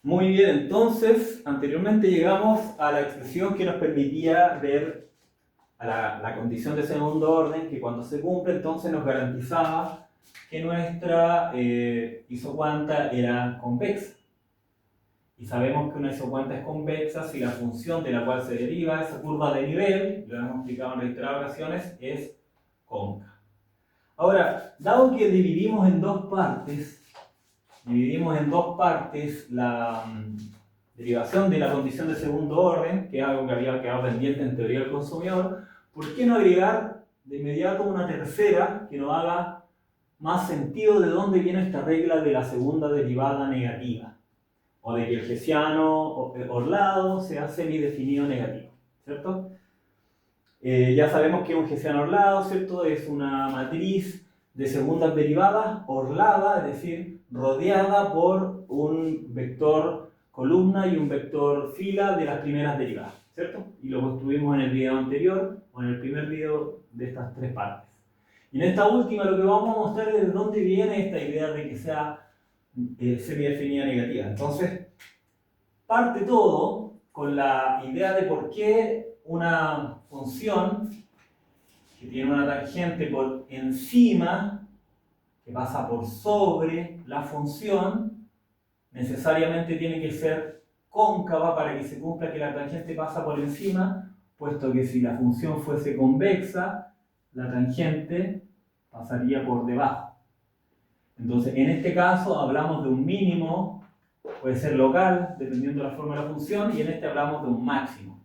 Muy bien, entonces, anteriormente llegamos a la expresión que nos permitía ver a la condición de segundo orden, que cuando se cumple, entonces nos garantizaba que nuestra isocuanta era convexa. Y sabemos que una isocuanta es convexa si la función de la cual se deriva esa curva de nivel, lo hemos explicado en reiteradas ocasiones, es cóncava. Ahora, dado que dividimos en dos partes la derivación de la condición de segundo orden, que es algo que había quedado pendiente en teoría del consumidor, ¿por qué no agregar de inmediato una tercera que nos haga más sentido de dónde viene esta regla de la segunda derivada negativa? O de que el hessiano orlado sea semidefinido negativo, ¿cierto? Ya sabemos que un hessiano orlado, ¿cierto? Es una matriz de segundas derivadas orlada, es decir, rodeada por un vector columna y un vector fila de las primeras derivadas, ¿cierto? Y lo construimos en el video anterior, o en el primer video de estas tres partes. Y en esta última lo que vamos a mostrar es de dónde viene esta idea de que sea semidefinida negativa. Entonces, parte todo con la idea de por qué una función que tiene una tangente por encima, que pasa por sobre la función, necesariamente tiene que ser cóncava para que se cumpla que la tangente pasa por encima, puesto que si la función fuese convexa, la tangente pasaría por debajo. Entonces, en este caso hablamos de un mínimo, puede ser local, dependiendo de la forma de la función, y en este hablamos de un máximo.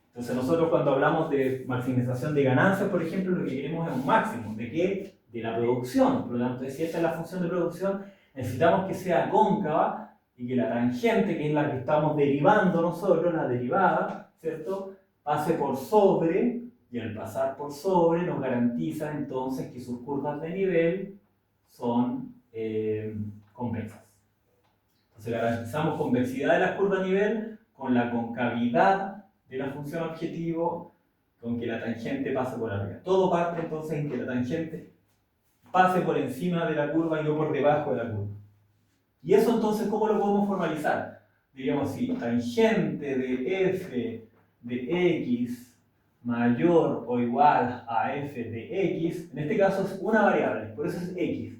Entonces nosotros cuando hablamos de maximización de ganancias, por ejemplo, lo que queremos es un máximo. ¿De qué? De la producción. Por lo tanto, si esta es la función de producción, necesitamos que sea cóncava y que la tangente, que es la que estamos derivando nosotros, la derivada, ¿cierto?, pase por sobre, y al pasar por sobre nos garantiza entonces que sus curvas de nivel son convexas. Entonces garantizamos convexidad de las curvas de nivel con la concavidad de la función objetivo, con que la tangente pase por arriba. Todo parte entonces en que la tangente pase por encima de la curva y no por debajo de la curva. Y eso entonces, ¿cómo lo podemos formalizar? Diríamos así, tangente de f de x mayor o igual a f de x, en este caso es una variable, por eso es x.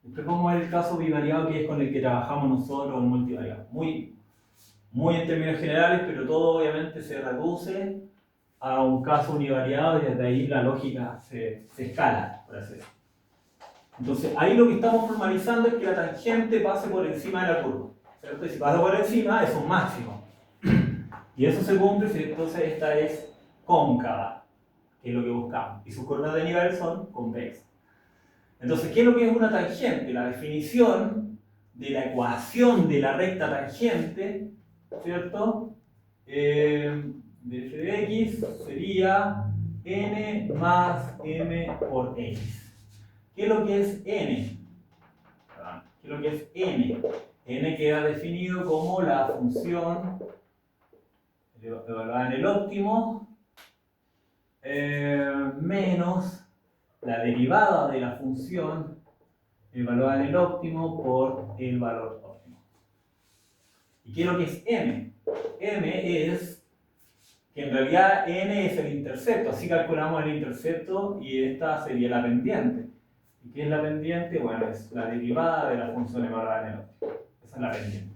Después vamos a ver el caso bivariado, que es con el que trabajamos nosotros en multivariado. Muy en términos generales, pero todo obviamente se reduce a un caso univariado y desde ahí la lógica se escala, por así decirlo. Entonces, ahí lo que estamos formalizando es que la tangente pase por encima de la curva, ¿cierto? Y si pasa por encima es un máximo. Y eso se cumple si entonces esta es cóncava, que es lo que buscamos. Y sus curvas de nivel son convexas. Entonces, ¿qué es lo que es una tangente? La definición de la ecuación de la recta tangente, ¿cierto? De f de x sería n más m por x. ¿Qué es lo que es n? ¿Qué es lo que es n? N queda definido como la función evaluada en el óptimo menos la derivada de la función evaluada en el óptimo por el valor óptimo. ¿Y qué es lo que es m? M es que en realidad n es el intercepto, así calculamos el intercepto y esta sería la pendiente. ¿Y qué es la pendiente? Bueno, es la derivada de la función evaluada en el óptimo. Esa es la pendiente.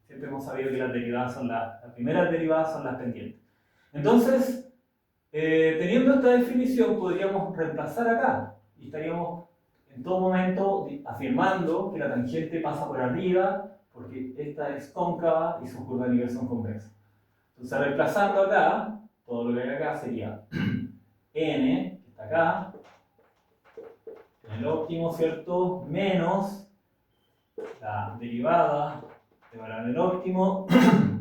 Siempre hemos sabido que las derivadas son las primeras derivadas son las pendientes. Entonces, teniendo esta definición, podríamos reemplazar acá y estaríamos en todo momento afirmando que la tangente pasa por arriba porque esta es cóncava y sus curvas de nivel son convexas. Entonces, reemplazando acá, todo lo que hay acá sería n, que está acá, en el óptimo, ¿cierto? Menos la derivada de valor en el óptimo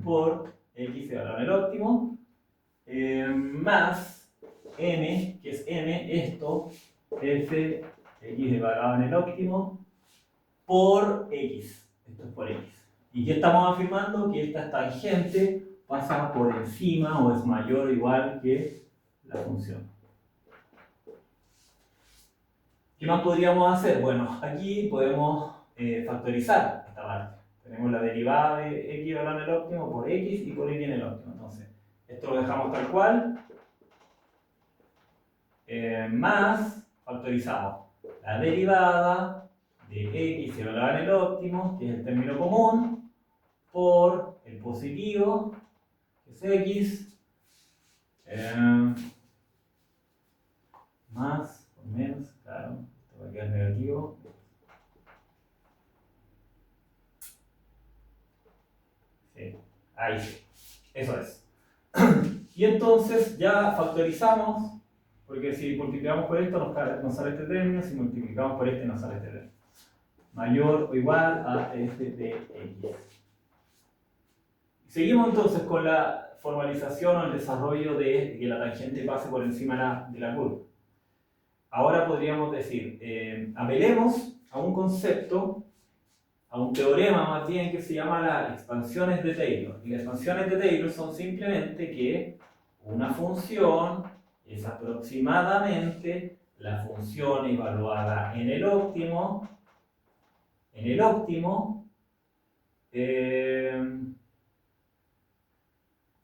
por x de valor en el óptimo, más n, que es n, esto, f x de valor en el óptimo, por x. Esto es por x. ¿Y qué estamos afirmando? Que esta tangente pasa por encima o es mayor o igual que la función. ¿Qué más podríamos hacer? Bueno, aquí podemos factorizar esta parte. Tenemos la la derivada de x valorado en el óptimo por x y por y en el óptimo. Entonces, esto lo dejamos tal cual, más, factorizamos la derivada de x valorado en el óptimo, que es el término común, por el positivo, que es x, más o menos, claro, esto va a quedar negativo. Sí, ahí sí, eso es. Y entonces ya factorizamos, porque si multiplicamos por esto nos sale este término, si multiplicamos por este nos sale este término. Mayor o igual a f de x. Seguimos entonces con la formalización o el desarrollo de que la tangente pase por encima de la curva. Ahora podríamos decir, apelemos a un concepto, a un teorema más bien, que se llama las expansiones de Taylor. Y las expansiones de Taylor son simplemente que una función es aproximadamente la función evaluada en el óptimo,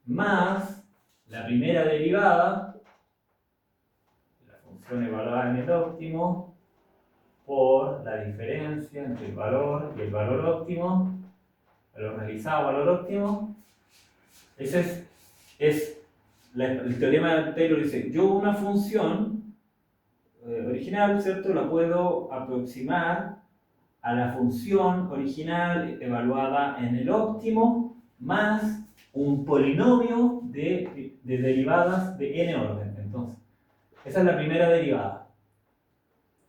más la primera derivada, la función evaluada en el óptimo, por la diferencia entre el valor y el valor óptimo, valor realizado, valor óptimo. Ese es el teorema de Taylor. Dice, yo una función original, ¿cierto?, la puedo aproximar a la función original evaluada en el óptimo más un polinomio de derivadas de n orden. Entonces, esa es la primera derivada.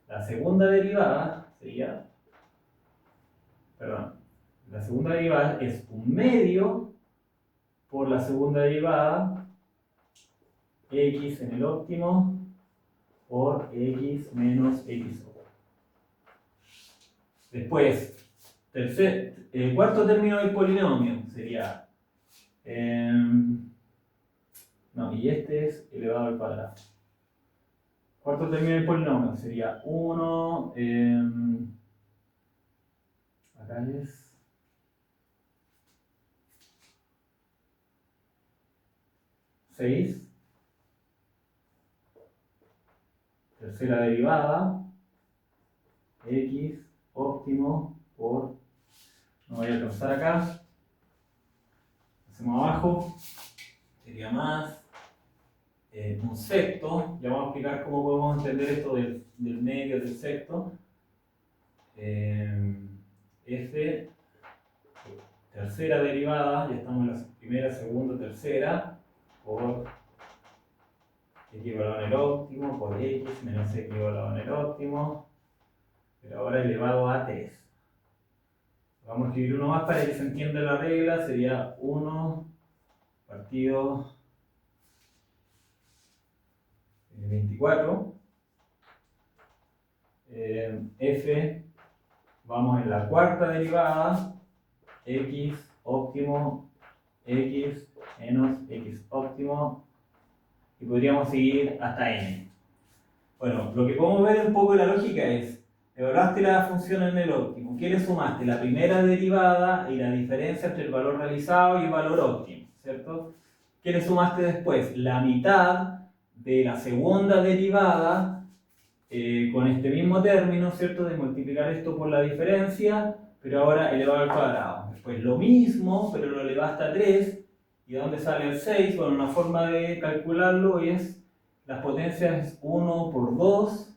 La segunda derivada sería, la segunda derivada es un medio por la segunda derivada x en el óptimo por x menos x. Después, el cuarto término del polinomio sería, y este es elevado al cuadrado. Cuarto término del polinomio sería 1, acá es 6, tercera derivada, x óptimo por, no voy a alcanzar acá, hacemos abajo, sería más un sexto. Ya vamos a explicar cómo podemos entender esto del medio del sexto. F, tercera derivada, ya estamos en la primera, segunda, tercera, por x igual en el óptimo, por x menos x igual en el óptimo, pero ahora elevado a 3. Vamos a escribir uno más para que se entienda la regla, sería 1 partido 24. F, vamos en la cuarta derivada, x óptimo, x menos x óptimo, y podríamos seguir hasta n. Bueno, lo que podemos ver un poco de la lógica es, evaluaste la función en el óptimo, ¿qué le sumaste? La primera derivada y la diferencia entre el valor realizado y el valor óptimo, ¿cierto? ¿Qué le sumaste después? La mitad de la segunda derivada con este mismo término, ¿cierto?, de multiplicar esto por la diferencia, pero ahora elevado al cuadrado. Después lo mismo, pero lo elevaste a 3, ¿y de dónde sale el 6? Bueno, una forma de calcularlo es, las potencias es 1 por 2,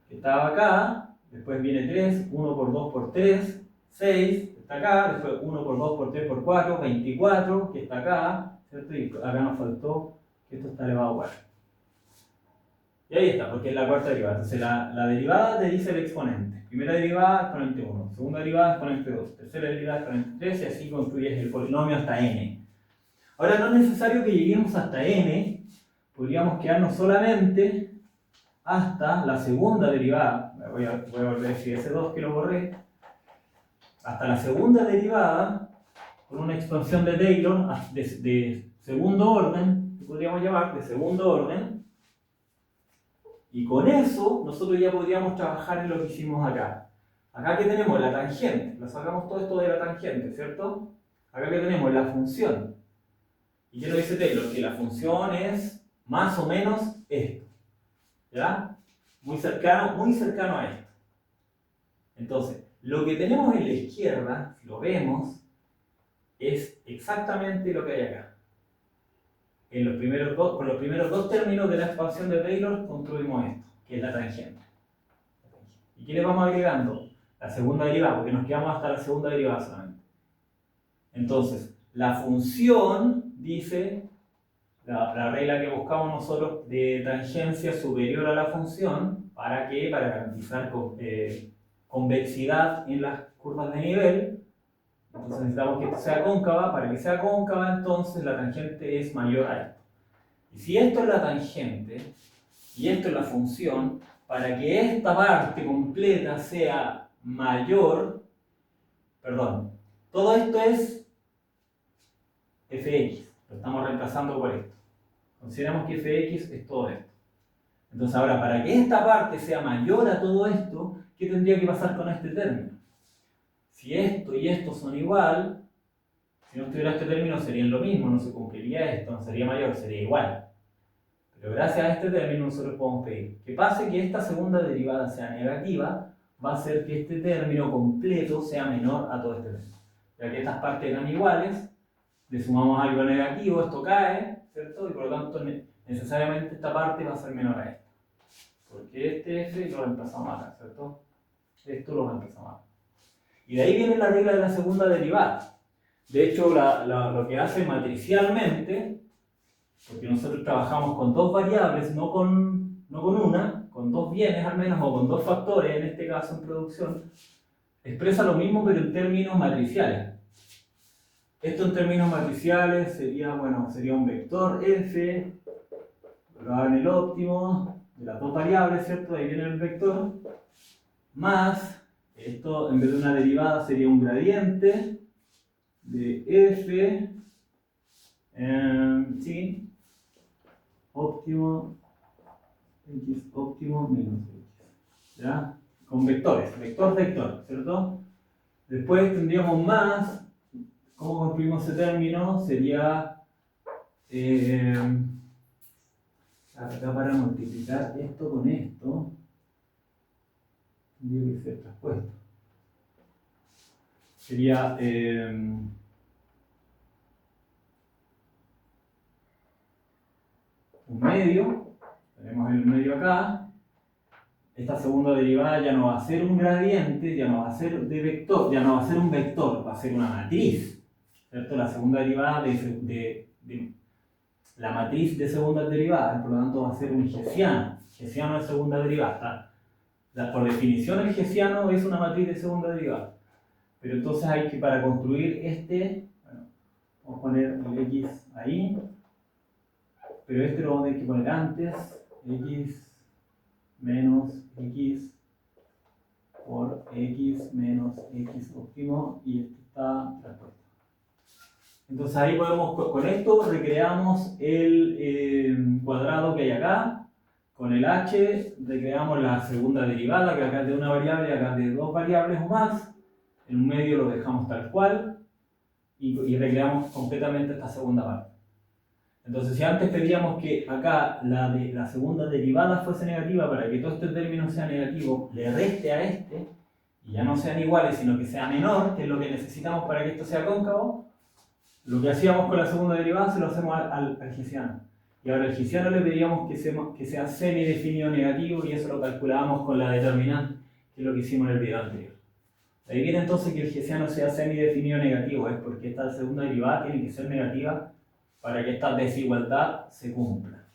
que estaba acá, después viene 3, 1 por 2 por 3, 6, que está acá, después 1 por 2 por 3 por 4, 24, que está acá, ¿cierto? Y acá nos faltó que esto está elevado a 4. Y ahí está, porque es la cuarta derivada. Entonces la derivada te dice el exponente. Primera derivada, exponente 1. Segunda derivada, exponente 2. Tercera derivada, exponente 3. Y así construyes el polinomio hasta n. Ahora no es necesario que lleguemos hasta n. Podríamos quedarnos solamente hasta la segunda derivada. Voy a volver a escribir ese 2 que lo borré. Hasta la segunda derivada, con una expansión de Taylor de segundo orden, que podríamos llamar de segundo orden. Y con eso, nosotros ya podríamos trabajar en lo que hicimos acá. Acá que tenemos la tangente, lo sacamos todo esto de la tangente, ¿cierto? Acá que tenemos la función. ¿Y qué nos dice Taylor? Que la función es más o menos esto. ¿Ya? Muy cercano a esto. Entonces, lo que tenemos en la izquierda, si lo vemos, es exactamente lo que hay acá. Con los primeros dos términos de la expansión de Taylor construimos esto, que es la tangente. ¿Y qué le vamos agregando? La segunda derivada, porque nos quedamos hasta la segunda derivada solamente. Entonces, la función dice, la regla que buscamos nosotros de tangencia superior a la función, ¿para qué? Para garantizar convexidad en las curvas de nivel. Entonces necesitamos que esto sea cóncava. Para que sea cóncava, entonces la tangente es mayor a esto. Y si esto es la tangente y esto es la función, para que esta parte completa sea mayor, perdón, todo esto es fx, lo estamos reemplazando por esto. Consideramos que fx es todo esto. Entonces ahora, para que esta parte sea mayor a todo esto, ¿qué tendría que pasar con este término? Si esto y esto son igual, si no estuviera este término serían lo mismo, no se cumpliría esto, no sería mayor, sería igual. Pero gracias a este término nosotros podemos pedir que pase que esta segunda derivada sea negativa, va a hacer que este término completo sea menor a todo este término. Ya que estas partes eran iguales, le sumamos algo negativo, esto cae, ¿cierto? Y por lo tanto necesariamente esta parte va a ser menor a esta. Porque este f lo reemplazamos acá, ¿cierto? Esto lo reemplazamos acá. Y de ahí viene la regla de la segunda derivada. De hecho, lo que hace matricialmente, porque nosotros trabajamos con dos variables, no con una, con dos bienes al menos, o con dos factores, en este caso en producción, expresa lo mismo pero en términos matriciales. Esto en términos matriciales sería, bueno, sería un vector f, lo en el óptimo, de las dos variables, ¿cierto? Ahí viene el vector, más, esto en vez de una derivada sería un gradiente de f, sí, óptimo, x óptimo menos x, ¿ya? Con vectores, vector, vector, ¿cierto? Después tendríamos más, ¿cómo construimos ese término? Sería, acá para multiplicar esto con esto, tendría que ser traspuesto. Sería, un medio, tenemos el medio acá, esta segunda derivada ya no va a ser un gradiente, ya no va a ser de vector, ya no va a ser un vector, va a ser una matriz, ¿cierto? La segunda derivada de la matriz de segundas derivadas, por lo tanto va a ser un hessiano de segunda derivada. Por definición el hessiano es una matriz de segunda derivada, pero entonces hay que, para construir este, bueno, vamos a poner el x ahí, pero este lo vamos a tener que poner antes, x menos x por x menos x óptimo, y esto está traspuesto. Entonces ahí podemos, con esto recreamos el cuadrado que hay acá, con el h recreamos la segunda derivada, que acá es de una variable, acá es de dos variables o más, en un medio lo dejamos tal cual, y recreamos completamente esta segunda parte. Entonces, si antes pedíamos que acá la segunda derivada fuese negativa para que todo este término sea negativo, le reste a este, y ya no sean iguales, sino que sea menor, que es lo que necesitamos para que esto sea cóncavo, lo que hacíamos con la segunda derivada se lo hacemos al hessiano. Y ahora al hessiano le pedíamos que sea semidefinido negativo, y eso lo calculábamos con la determinante, que es lo que hicimos en el video anterior. De ahí viene entonces que el hessiano sea semidefinido negativo, es porque esta segunda derivada tiene que ser negativa para que esta desigualdad se cumpla.